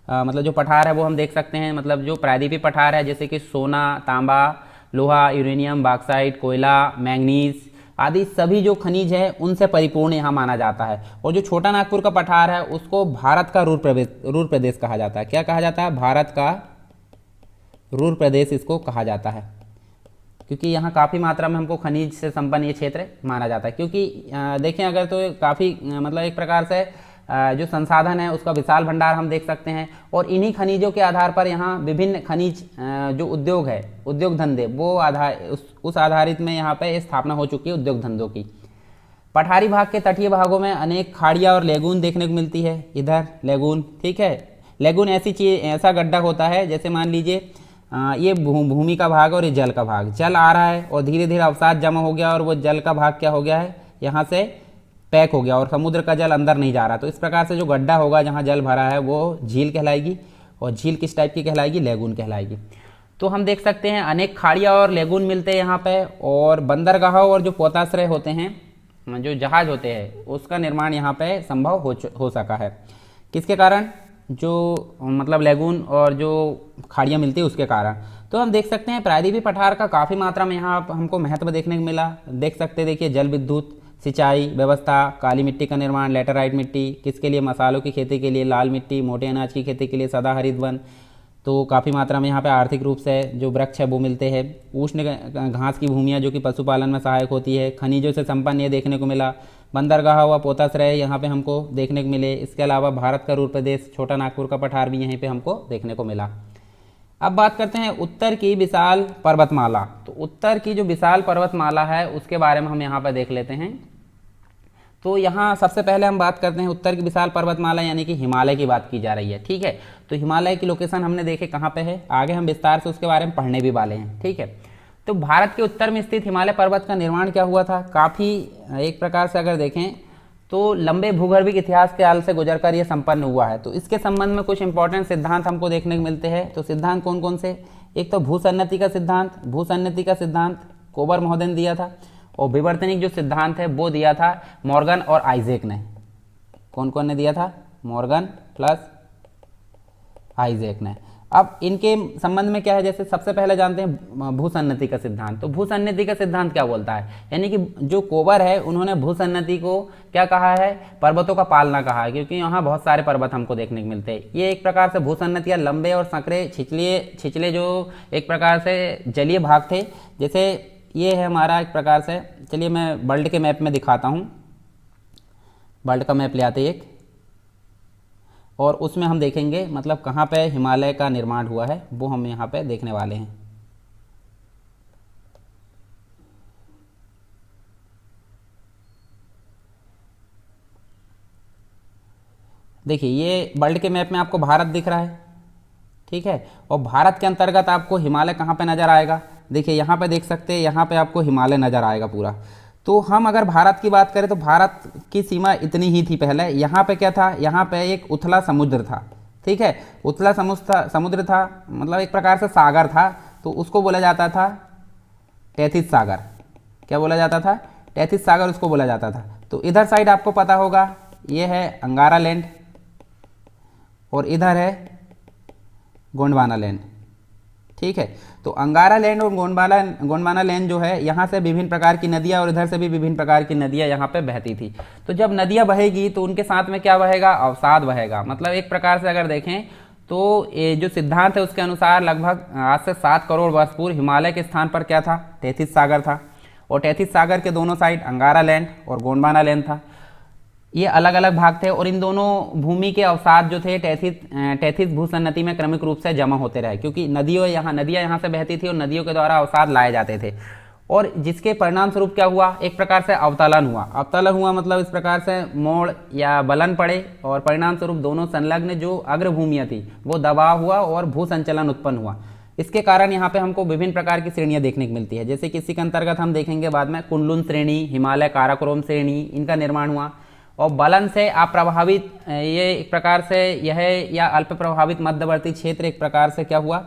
[SPEAKER 1] मतलब जो पठार है वो हम देख सकते हैं, मतलब जो प्रायद्वीपीय पठार है जैसे कि सोना, तांबा, लोहा, यूरेनियम, बॉक्साइट, कोयला, मैंगनीज आदि सभी जो खनिज है उनसे परिपूर्ण यहाँ माना जाता है। और जो छोटा नागपुर का पठार है उसको भारत का रूर प्रदेश कहा जाता है। क्या कहा जाता है? भारत का रूर प्रदेश इसको कहा जाता है, क्योंकि यहाँ काफ़ी मात्रा में हमको खनिज से संपन्न ये क्षेत्र माना जाता है। क्योंकि देखें अगर तो काफ़ी मतलब एक प्रकार से जो संसाधन है उसका विशाल भंडार हम देख सकते हैं, और इन्हीं खनिजों के आधार पर यहाँ विभिन्न खनिज जो उद्योग है, उद्योग धंधे, वो उस आधारित में यहाँ पे स्थापना हो चुकी है उद्योग धंधों की। पठारी भाग के तटीय भागों में अनेक खाड़ियाँ और लेगून देखने को मिलती है। इधर लेगून, ठीक है, लेगून ऐसी चीज, ऐसा गड्ढा होता है जैसे मान लीजिए ये भूमि का भाग और ये जल का भाग, जल आ रहा है और धीरे धीरे अवसाद जमा हो गया और वो जल का भाग क्या हो गया है, यहाँ से पैक हो गया और समुद्र का जल अंदर नहीं जा रहा। तो इस प्रकार से जो गड्ढा होगा जहाँ जल भरा है वो झील कहलाएगी, और झील किस टाइप की कहलाएगी? लेगून कहलाएगी। तो हम देख सकते हैं अनेक खाड़ियाँ और लेगून मिलते हैं यहाँ पे, और बंदरगाहों और जो पोताश्रय होते हैं, जो जहाज होते हैं, उसका निर्माण यहाँ पे संभव हो सका है। किसके कारण? जो मतलब लेगून और जो खाड़ियाँ मिलती है उसके कारण। तो हम देख सकते हैं प्रायद्वीपीय पठार का काफ़ी मात्रा में यहाँ हमको महत्व देखने को मिला। देख सकते हैं, देखिए, जल विद्युत, सिंचाई व्यवस्था, काली मिट्टी का निर्माण, लैटेराइट मिट्टी, किसके लिए? मसालों की खेती के लिए, लाल मिट्टी, मोटे अनाज की खेती के लिए सदा हरित वन। तो काफ़ी मात्रा में यहाँ पे आर्थिक रूप से जो वृक्ष है वो मिलते हैं। उष्ण घास की भूमियाँ जो कि पशुपालन में सहायक होती है। खनिजों से संपन्न ये देखने को मिला। बंदरगाह हुआ, पोताश्रय यहाँ पे हमको देखने को मिले। इसके अलावा भारत का रूर प्रदेश छोटा नागपुर का पठार भी यहीं पे हमको देखने को मिला। अब बात करते हैं उत्तर की विशाल पर्वतमाला। तो उत्तर की जो विशाल पर्वतमाला है उसके बारे में हम यहाँ पर देख लेते हैं। तो यहाँ सबसे पहले हम बात करते हैं उत्तर की विशाल पर्वतमाला, यानी कि हिमालय की बात की जा रही है। ठीक है, तो हिमालय की लोकेशन हमने देखे कहाँ पे है, आगे हम विस्तार से उसके बारे में पढ़ने भी वाले हैं। ठीक है, तो भारत के उत्तर में स्थित हिमालय पर्वत का निर्माण क्या हुआ था? काफ़ी एक प्रकार से अगर देखें तो लंबे भूगर्भिक इतिहास के काल से गुजरकर यह संपन्न हुआ है। तो इसके संबंध में कुछ इंपॉर्टेंट सिद्धांत हमको देखने को मिलते हैं। तो सिद्धांत कौन कौन से? एक तो भूसन्नति का सिद्धांत। भूसन्नति का सिद्धांत कोबर महोदय ने दिया था, और विवर्तनिक जो सिद्धांत है वो दिया था मॉर्गन और आइजैक ने। कौन कौन ने दिया था? मॉर्गन प्लस आइजैक ने। अब इनके संबंध में क्या है, जैसे सबसे पहले जानते हैं भूसन्नति का सिद्धांत। तो भूसन्नति का सिद्धांत क्या बोलता है? यानी कि जो कोबर है उन्होंने भूसन्नति को क्या कहा है? पर्वतों का पालना कहा है, क्योंकि यहाँ बहुत सारे पर्वत हमको देखने को मिलते हैं। ये एक प्रकार से भूसन्नति या लंबे और संकरे छिछले जो एक प्रकार से जलीय भाग थे। जैसे ये है हमारा एक प्रकार से, चलिए मैं वर्ल्ड के मैप में दिखाता हूँ। वर्ल्ड का मैप ले आते एक, और उसमें हम देखेंगे मतलब कहाँ पे हिमालय का निर्माण हुआ है वो हम यहाँ पे देखने वाले हैं। देखिए, ये वर्ल्ड के मैप में आपको भारत दिख रहा है, ठीक है, और भारत के अंतर्गत आपको हिमालय कहाँ पे नज़र आएगा? देखिए यहाँ पे देख सकते हैं, यहाँ पे आपको हिमालय नज़र आएगा पूरा। तो हम अगर भारत की बात करें तो भारत की सीमा इतनी ही थी पहले। यहाँ पे क्या था? यहाँ पे एक उथला समुद्र था। ठीक है, उथला समुद्र था, मतलब एक प्रकार से सागर था। तो उसको बोला जाता था टेथिस सागर। क्या बोला जाता था? टेथिस सागर उसको बोला जाता था। तो इधर साइड आपको पता होगा ये है अंगारा लैंड, और इधर है गोंडवाना लैंड। ठीक है, तो अंगारा लैंड और गोंडवाना लैंड जो है, यहाँ से विभिन्न प्रकार की नदियाँ और इधर से भी विभिन्न प्रकार की नदियाँ यहाँ पे बहती थी। तो जब नदियाँ बहेगी तो उनके साथ में क्या बहेगा? अवसाद बहेगा। मतलब एक प्रकार से अगर देखें तो ये जो सिद्धांत है उसके अनुसार लगभग आज से 7 करोड़ वर्ष पूर्व हिमालय के स्थान पर क्या था? टेथिस सागर था, और टेथिस सागर के दोनों साइड अंगारा लैंड और गोंडवाना लैंड था। ये अलग अलग भाग थे और इन दोनों भूमि के अवसाद जो थे टैथिस भूसन्नति में क्रमिक रूप से जमा होते रहे, क्योंकि नदियां यहाँ से बहती थी और नदियों के द्वारा अवसाद लाए जाते थे, और जिसके परिणाम स्वरूप क्या हुआ, एक प्रकार से अवतलन हुआ मतलब इस प्रकार से मोड़ या बलन पड़े, और परिणाम स्वरूप दोनों संलग्न जो अग्रभूमियां थी वो दबाव हुआ और भू संचलन उत्पन्न हुआ। इसके कारण यहाँ पे हमको विभिन्न प्रकार की श्रेणियां देखने को मिलती है, जैसे कि इसी के अंतर्गत हम देखेंगे बाद में कुंडलुन श्रेणी, हिमालय काराकोरम श्रेणी, इनका निर्माण हुआ। और बलन से अप्रभावित ये एक प्रकार से यह या अल्प प्रभावित मध्यवर्ती क्षेत्र एक प्रकार से क्या हुआ,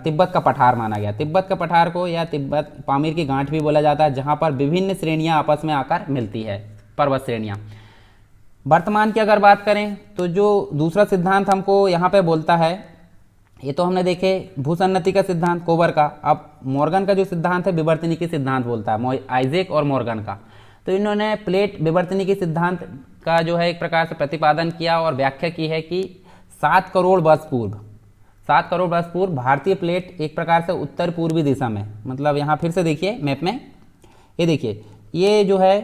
[SPEAKER 1] तिब्बत का पठार माना गया। तिब्बत का पठार को या तिब्बत पामीर की गांठ भी बोला जाता है, जहां पर विभिन्न श्रेणियां आपस में आकर मिलती है, पर्वत श्रेणियां। वर्तमान की अगर बात करें तो जो दूसरा सिद्धांत हमको यहाँ पे बोलता है, ये तो हमने देखे भूसन्नति का सिद्धांत कोबर का। अब मॉर्गन का जो सिद्धांत है विवर्तनिकी सिद्धांत बोलता है, आइजैक और मॉर्गन का। तो इन्होंने प्लेट विवर्तनिकी सिद्धांत का जो है एक प्रकार से प्रतिपादन किया और व्याख्या की है कि 7 करोड़ वर्ष पूर्व भारतीय प्लेट एक प्रकार से उत्तर पूर्वी दिशा में, मतलब यहाँ फिर से देखिए मैप में, ये देखिए ये जो है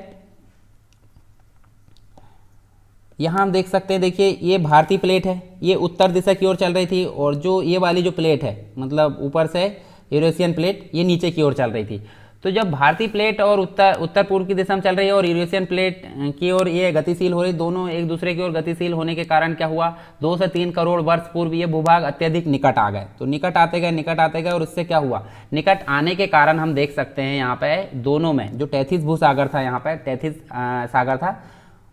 [SPEAKER 1] यहाँ हम देख सकते हैं, देखिए ये भारतीय प्लेट है, ये उत्तर दिशा की ओर चल रही थी, और जो ये वाली जो प्लेट है मतलब ऊपर से यूरेशियन प्लेट ये नीचे की ओर चल रही थी। तो जब भारतीय प्लेट और उत्तर पूर्व की दिशा में चल रही है और यूरेशियन प्लेट की ओर ये गतिशील हो रही, दोनों एक दूसरे की ओर गतिशील होने के कारण क्या हुआ, 2 से 3 करोड़ वर्ष पूर्व ये भूभाग अत्यधिक निकट आ गए। तो निकट आते गए और उससे क्या हुआ, निकट आने के कारण हम देख सकते हैं यहाँ पे दोनों में जो टैथिस भूसागर था, यहाँ पे टैथिस सागर था,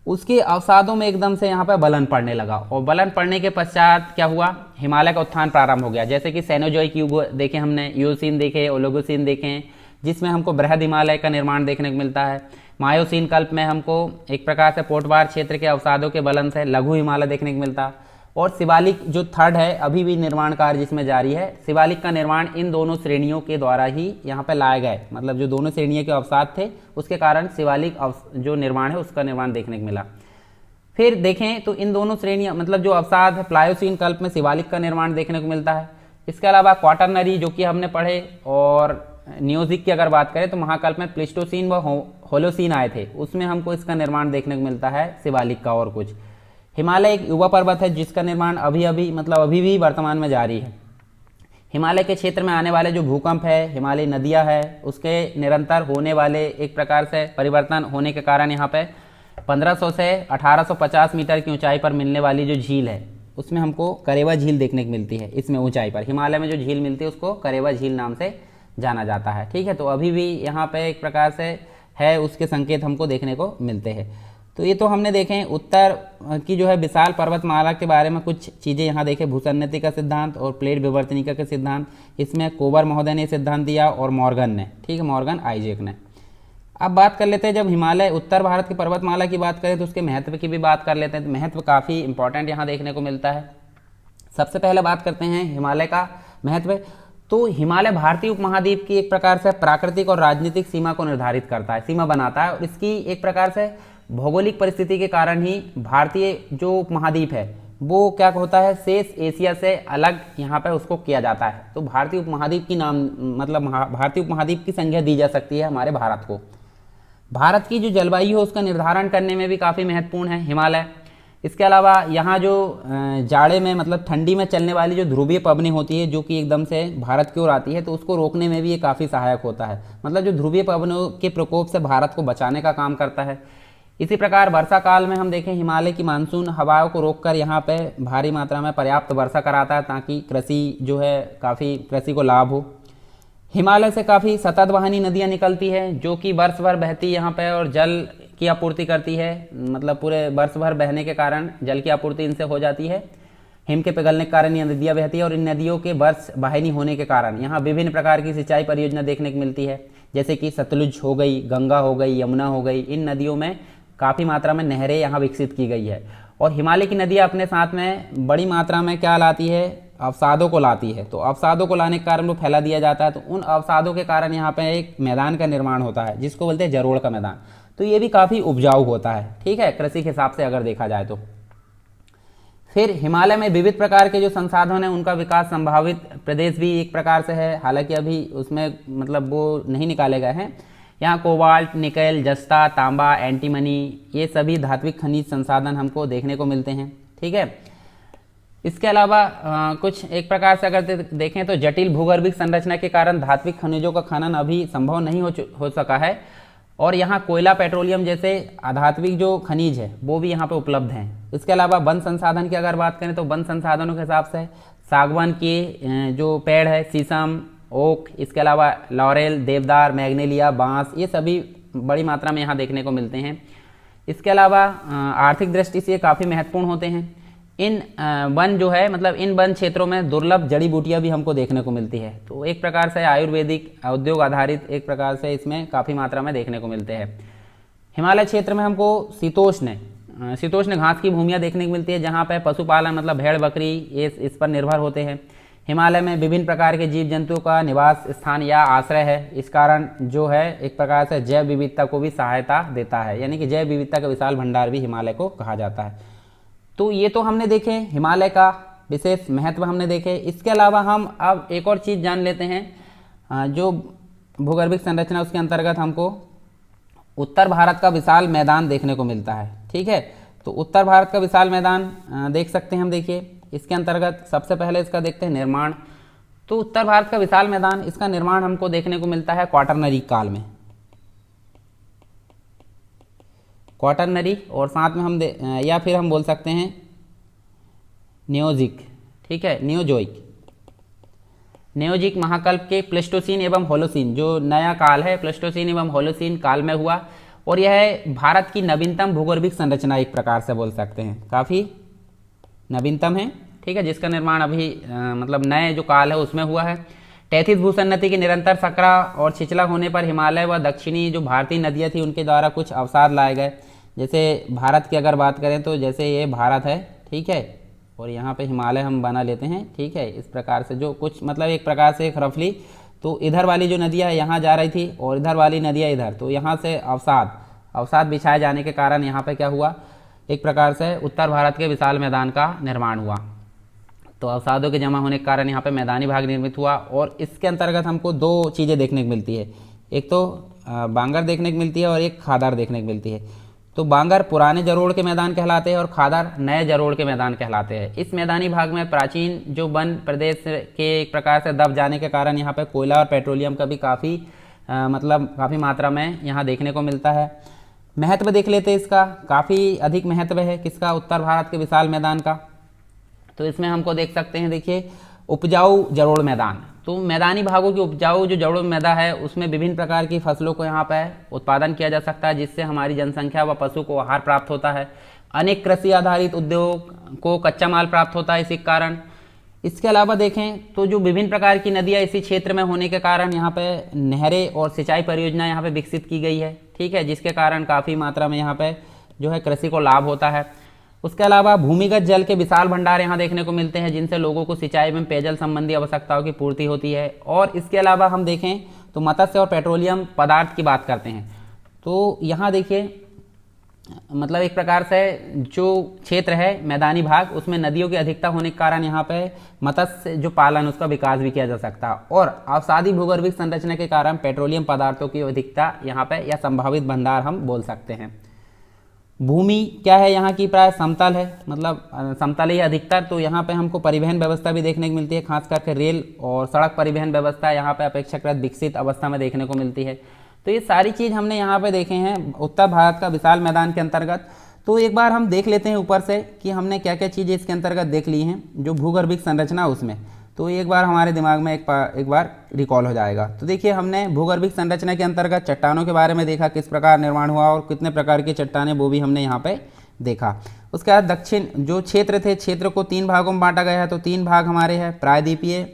[SPEAKER 1] उसके अवसादों में एकदम से यहाँ पे बलन पड़ने लगा, और बलन पड़ने के पश्चात क्या हुआ, हिमालय का उत्थान प्रारंभ हो गया। जैसे कि सेनोजोइक युग देखे हमने, यूसीन देखे, ओलिगोसीन देखे, जिसमें हमको बृहद हिमालय का निर्माण देखने को मिलता है। मायोसीन कल्प में हमको एक प्रकार से पोटवार क्षेत्र के अवसादों के बलन से लघु हिमालय देखने को मिलता। और शिवालिक जो थर्ड है अभी भी निर्माण कार्य जिसमें जारी है, शिवालिक का निर्माण इन दोनों श्रेणियों के द्वारा ही यहाँ पे लाए गए, मतलब जो दोनों श्रेणियों के अवसाद थे उसके कारण शिवालिक जो निर्माण है उसका निर्माण देखने को मिला। फिर देखें तो इन दोनों श्रेणियाँ मतलब जो अवसाद है प्लायोसीन कल्प में शिवालिक का निर्माण देखने को मिलता है। इसके अलावा क्वाटरनरी जो कि हमने पढ़े, और नियोजिक की अगर बात करें तो महाकल्प में प्लिस्टोसीन व होलोसीन आए थे, उसमें हमको इसका निर्माण देखने को मिलता है शिवालिक का। और कुछ हिमालय एक युवा पर्वत है जिसका निर्माण अभी भी वर्तमान में जारी है। हिमालय के क्षेत्र में आने वाले जो भूकंप है, हिमालय नदियां है, उसके निरंतर होने वाले एक प्रकार से परिवर्तन होने के कारण यहाँ पे 1500 से 1850 मीटर की ऊंचाई पर मिलने वाली जो झील है उसमें हमको करेवा झील देखने को मिलती है। इसमें ऊंचाई पर हिमालय में जो झील मिलती है उसको करेवा झील नाम से जाना जाता है। ठीक है, तो अभी भी यहाँ पे एक प्रकार से है, उसके संकेत हमको देखने को मिलते हैं। तो ये तो हमने देखें उत्तर की जो है विशाल पर्वतमाला के बारे में कुछ चीज़ें यहाँ देखें, भूसन्नति का सिद्धांत और प्लेट विवर्तनिका का सिद्धांत। इसमें कोबर महोदय ने सिद्धांत दिया और मॉर्गन ने, ठीक है, मॉर्गन आइजैक ने। अब बात कर लेते हैं, जब हिमालय उत्तर भारत की पर्वतमाला की बात करें तो उसके महत्व की भी बात कर लेते हैं। तो महत्व काफ़ी इंपॉर्टेंट यहाँ देखने को मिलता है। सबसे पहले बात करते हैं हिमालय का महत्व। तो हिमालय भारतीय उपमहाद्वीप की एक प्रकार से प्राकृतिक और राजनीतिक सीमा को निर्धारित करता है, सीमा बनाता है, और इसकी एक प्रकार से भौगोलिक परिस्थिति के कारण ही भारतीय जो उपमहाद्वीप है वो क्या होता है, शेष एशिया से अलग यहाँ पर उसको किया जाता है। तो भारतीय उपमहाद्वीप की नाम मतलब भारतीय उपमहाद्वीप की संज्ञा दी जा सकती है हमारे भारत को। भारत की जो जलवायु है उसका निर्धारण करने में भी काफ़ी महत्वपूर्ण है हिमालय। इसके अलावा यहाँ जो जाड़े में मतलब ठंडी में चलने वाली जो ध्रुवीय पवनें होती है जो कि एकदम से भारत की ओर आती है, तो उसको रोकने में भी ये काफ़ी सहायक होता है। मतलब जो ध्रुवीय पवनों के प्रकोप से भारत को बचाने का काम करता है। इसी प्रकार वर्षा काल में हम देखें हिमालय की मानसून हवाओं को रोककर यहाँ पे भारी मात्रा में पर्याप्त वर्षा कराता है, ताकि कृषि जो है काफ़ी कृषि को लाभ हो। हिमालय से काफ़ी सतत वाहिनी नदियाँ निकलती है जो कि वर्ष भर बहती यहाँ पे और जल की आपूर्ति करती है, मतलब पूरे वर्ष भर बहने के कारण जल की आपूर्ति इनसे हो जाती है। हिम के पिघलने के कारण ये नदियाँ बहती है, और इन नदियों के वर्ष वाहिनी होने के कारण यहाँ विभिन्न प्रकार की सिंचाई परियोजना देखने को मिलती है, जैसे कि सतलुज हो गई, गंगा हो गई, यमुना हो गई। इन नदियों में काफ़ी मात्रा में नहरें यहाँ विकसित की गई है। और हिमालय की नदियाँ अपने साथ में बड़ी मात्रा में क्या लाती है, अवसादों को लाती है। तो अवसादों को लाने के कारण वो फैला दिया जाता है। तो उन अवसादों के कारण यहाँ पे एक मैदान का निर्माण होता है जिसको बोलते हैं जरोड़ का मैदान। तो ये भी काफ़ी उपजाऊ होता है, ठीक है, कृषि के हिसाब से अगर देखा जाए तो। फिर हिमालय में विविध प्रकार के जो संसाधन हैं उनका विकास संभावित प्रदेश भी एक प्रकार से है, हालांकि अभी उसमें मतलब वो नहीं निकाले गए हैं। यहाँ कोबाल्ट, निकेल, जस्ता, तांबा, एंटीमनी, ये सभी धात्विक खनिज संसाधन हमको देखने को मिलते हैं। ठीक है, इसके अलावा कुछ एक प्रकार से अगर देखें तो जटिल भूगर्भिक संरचना के कारण धात्विक खनिजों का खनन अभी संभव नहीं हो सका है, और यहाँ कोयला, पेट्रोलियम जैसे अधात्विक जो खनिज है वो भी यहाँ पे उपलब्ध हैं। इसके अलावा वन संसाधन की अगर बात करें तो वन संसाधनों के हिसाब से सागवान के जो पेड़ है, शीशम, ओक, इसके अलावा लॉरेल, देवदार, मैग्नेलिया, बांस, ये सभी बड़ी मात्रा में यहाँ देखने को मिलते हैं। इसके अलावा आर्थिक दृष्टि से ये काफ़ी महत्वपूर्ण होते हैं। इन वन जो है मतलब इन वन क्षेत्रों में दुर्लभ जड़ी बूटियां भी हमको देखने को मिलती है। तो एक प्रकार से आयुर्वेदिक उद्योग आधारित एक प्रकार से इसमें काफ़ी मात्रा में देखने को मिलते हैं। हिमालय क्षेत्र में हमको शीतोष्ण घास की भूमियाँ देखने को मिलती है, जहाँ पर पशुपालन मतलब भेड़ बकरी ये इस पर निर्भर होते हैं। हिमालय में विभिन्न प्रकार के जीव जंतुओं का निवास स्थान या आश्रय है। इस कारण जो है एक प्रकार से जैव विविधता को भी सहायता देता है, यानी कि जैव विविधता का विशाल भंडार भी हिमालय को कहा जाता है। तो ये तो हमने देखे हिमालय का विशेष महत्व हमने देखे। इसके अलावा हम अब एक और चीज़ जान लेते हैं जो भूगर्भिक संरचना, उसके अंतर्गत हमको उत्तर भारत का विशाल मैदान देखने को मिलता है। ठीक है, तो उत्तर भारत का विशाल मैदान देख सकते हैं हम। देखिए इसके अंतर्गत सबसे पहले इसका देखते हैं निर्माण। तो उत्तर भारत का विशाल मैदान, इसका निर्माण हमको देखने को मिलता है क्वाटरनरी काल में, क्वाटरनरी, और साथ में हम या फिर हम बोल सकते हैं नियोजिक। ठीक है, नियोजिक महाकल्प के प्लेस्टोसीन एवं होलोसीन, जो नया काल है प्लेस्टोसीन एवं होलोसीन काल में हुआ, और यह भारत की नवीनतम भूगर्भिक संरचना एक प्रकार से बोल सकते हैं, काफ़ी नवीनतम है। ठीक है, जिसका निर्माण अभी मतलब नए जो काल है उसमें हुआ है। टैथिस भूसन्नति की निरंतर सकरा और छिछला होने पर हिमालय व दक्षिणी जो भारतीय नदियाँ थी उनके द्वारा कुछ अवसाद लाए गए। जैसे भारत की अगर बात करें तो जैसे ये भारत है, ठीक है, और यहाँ पे हिमालय हम बना लेते हैं। ठीक है, इस प्रकार से जो कुछ मतलब एक प्रकार से एक रफली, तो इधर वाली जो नदियाँ यहाँ जा रही थी और इधर वाली नदियाँ इधर, तो यहाँ से अवसाद बिछाए जाने के कारण यहाँ पे क्या हुआ, एक प्रकार से उत्तर भारत के विशाल मैदान का निर्माण हुआ। तो अवसादों के जमा होने के कारण यहाँ पे मैदानी भाग निर्मित हुआ, और इसके अंतर्गत हमको दो चीज़ें देखने को मिलती है, एक तो बांगर देखने को मिलती है और एक खादर देखने को मिलती है। तो बांगर पुराने जरोड़ के मैदान कहलाते हैं और खादर नए जरोड़ के मैदान कहलाते हैं। इस मैदानी भाग में प्राचीन जो वन प्रदेश के एक प्रकार से दब जाने के कारण यहाँ पे कोयला और पेट्रोलियम का भी काफ़ी मात्रा में यहाँ देखने को मिलता है। महत्व देख लेते हैं इसका, काफ़ी अधिक महत्व है किसका, उत्तर भारत के विशाल मैदान का। तो इसमें हमको देख सकते हैं, देखिए उपजाऊ जलोढ़ मैदान, तो मैदानी भागों की उपजाऊ जो जलोढ़ मैदा है उसमें विभिन्न प्रकार की फसलों को यहाँ पर उत्पादन किया जा सकता है, जिससे हमारी जनसंख्या व पशु को आहार प्राप्त होता है। अनेक कृषि आधारित उद्योग को कच्चा माल प्राप्त होता है इसी कारण। इसके अलावा देखें तो जो विभिन्न प्रकार की नदियाँ इसी क्षेत्र में होने के कारण यहाँ पे नहरें और सिंचाई परियोजना यहाँ पे विकसित की गई है। ठीक है, जिसके कारण काफ़ी मात्रा में यहाँ पे जो है कृषि को लाभ होता है। उसके अलावा भूमिगत जल के विशाल भंडार यहाँ देखने को मिलते हैं, जिनसे लोगों को सिंचाई एवं पेयजल संबंधी आवश्यकताओं की पूर्ति होती है। और इसके अलावा हम देखें तो मत्स्य और पेट्रोलियम पदार्थ की बात करते हैं, तो यहाँ देखिए मतलब एक प्रकार से जो क्षेत्र है मैदानी भाग, उसमें नदियों की अधिकता होने के कारण यहाँ पे मत्स्य जो पालन उसका विकास भी किया जा सकता है, और अवसादी भूगर्भिक संरचना के कारण पेट्रोलियम पदार्थों की अधिकता यहाँ पे या संभावित भंडार हम बोल सकते हैं। भूमि क्या है यहाँ की, प्राय समतल है, मतलब समतल ही अधिकतर। तो यहाँ पे हमको परिवहन व्यवस्था भी देखने को मिलती है, खास करके रेल और सड़क परिवहन व्यवस्था यहाँ पे अपेक्षाकृत विकसित अवस्था में देखने को मिलती है। तो ये सारी चीज़ हमने यहाँ पे देखे हैं उत्तर भारत का विशाल मैदान के अंतर्गत। तो एक बार हम देख लेते हैं ऊपर से कि हमने क्या क्या चीज़ें इसके अंतर्गत देख ली हैं जो भूगर्भिक संरचना उसमें, तो एक बार हमारे दिमाग में एक बार रिकॉल हो जाएगा। तो देखिए हमने भूगर्भिक संरचना के अंतर्गत चट्टानों के बारे में देखा, किस प्रकार निर्माण हुआ और कितने प्रकार की चट्टानें, वो भी हमने यहाँ पे देखा। उसके बाद दक्षिण जो क्षेत्र थे, क्षेत्र को 3 भागों में बांटा गया है। तो 3 भाग हमारे हैं, प्रायद्वीपीय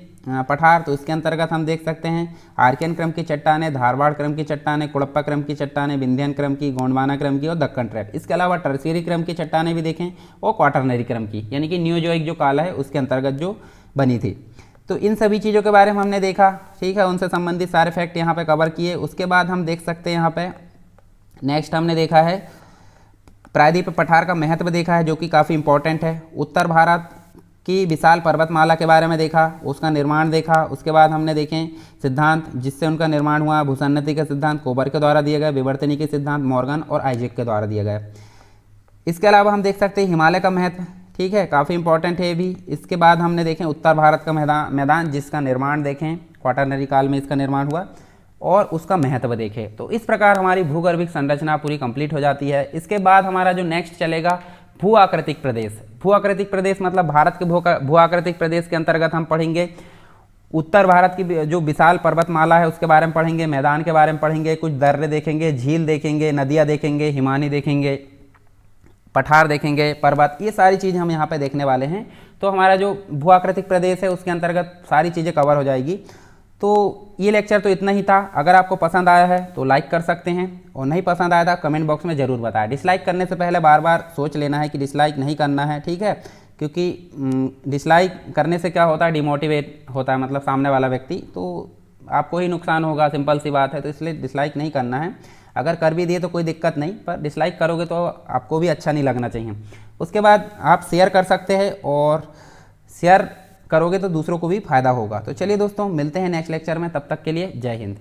[SPEAKER 1] पठार, तो इसके अंतर्गत हम देख सकते हैं आर्कियन क्रम की चट्टानें, धारवाड़ क्रम की चट्टानें, कुड़प्पा क्रम की चट्टानें, विंध्यन क्रम की, गोंडवाना क्रम की और दक्कन ट्रैप। इसके अलावा टर्शियरी क्रम की चट्टानें भी देखें और क्वाटरनरी क्रम की, यानी कि न्यूजोइक जो काल है उसके अंतर्गत जो बनी थी। तो इन सभी चीज़ों के बारे में हमने देखा, ठीक है, उनसे संबंधित सारे फैक्ट यहाँ पे कवर किए। उसके बाद हम देख सकते हैं यहाँ पे नेक्स्ट हमने देखा है प्रायद्वीप पठार का महत्व देखा है, जो कि काफ़ी इंपॉर्टेंट है। उत्तर भारत कि विशाल पर्वतमाला के बारे में देखा, उसका निर्माण देखा। उसके बाद हमने देखें सिद्धांत जिससे उनका निर्माण हुआ, भूसन्नति के सिद्धांत कोबर के द्वारा दिए गए, विवर्तनी के सिद्धांत मॉर्गन और आइजैक के द्वारा दिए गए। इसके अलावा हम देख सकते हैं हिमालय का महत्व, ठीक है, काफ़ी इंपॉर्टेंट है ये भी। इसके बाद हमने देखें उत्तर भारत का मैदान जिसका निर्माण देखें, क्वाटरनरी काल में इसका निर्माण हुआ और उसका महत्व देखें। तो इस प्रकार हमारी भूगर्भिक संरचना पूरी कंप्लीट हो जाती है। इसके बाद हमारा जो नेक्स्ट चलेगा भू आकृतिक प्रदेश। भू आकृतिक प्रदेश मतलब भारत के भू आकृतिक प्रदेश के अंतर्गत हम पढ़ेंगे उत्तर भारत की जो विशाल पर्वतमाला है उसके बारे में पढ़ेंगे, मैदान के बारे में पढ़ेंगे, कुछ दर्रे देखेंगे, झील देखेंगे, नदियाँ देखेंगे, हिमानी देखेंगे, पठार देखेंगे, पर्वत, ये सारी चीज़ें हम यहाँ पे देखने वाले हैं। तो हमारा जो भू आकृतिक प्रदेश है उसके अंतर्गत सारी चीज़ें कवर हो जाएगी। तो ये लेक्चर तो इतना ही था। अगर आपको पसंद आया है तो लाइक कर सकते हैं और नहीं पसंद आया था कमेंट बॉक्स में ज़रूर बताएं। डिसलाइक करने से पहले बार बार सोच लेना है कि डिसलाइक नहीं करना है, ठीक है, क्योंकि डिसलाइक करने से क्या होता है, डिमोटिवेट होता है मतलब सामने वाला व्यक्ति, तो आपको ही नुकसान होगा, सिंपल सी बात है। तो इसलिए डिसलाइक नहीं करना है। अगर कर भी दिए तो कोई दिक्कत नहीं, पर डिसलाइक करोगे तो आपको भी अच्छा नहीं लगना चाहिए। उसके बाद आप शेयर कर सकते हैं और शेयर करोगे तो दूसरों को भी फायदा होगा। तो चलिए दोस्तों मिलते हैं नेक्स्ट लेक्चर में, तब तक के लिए जय हिंद।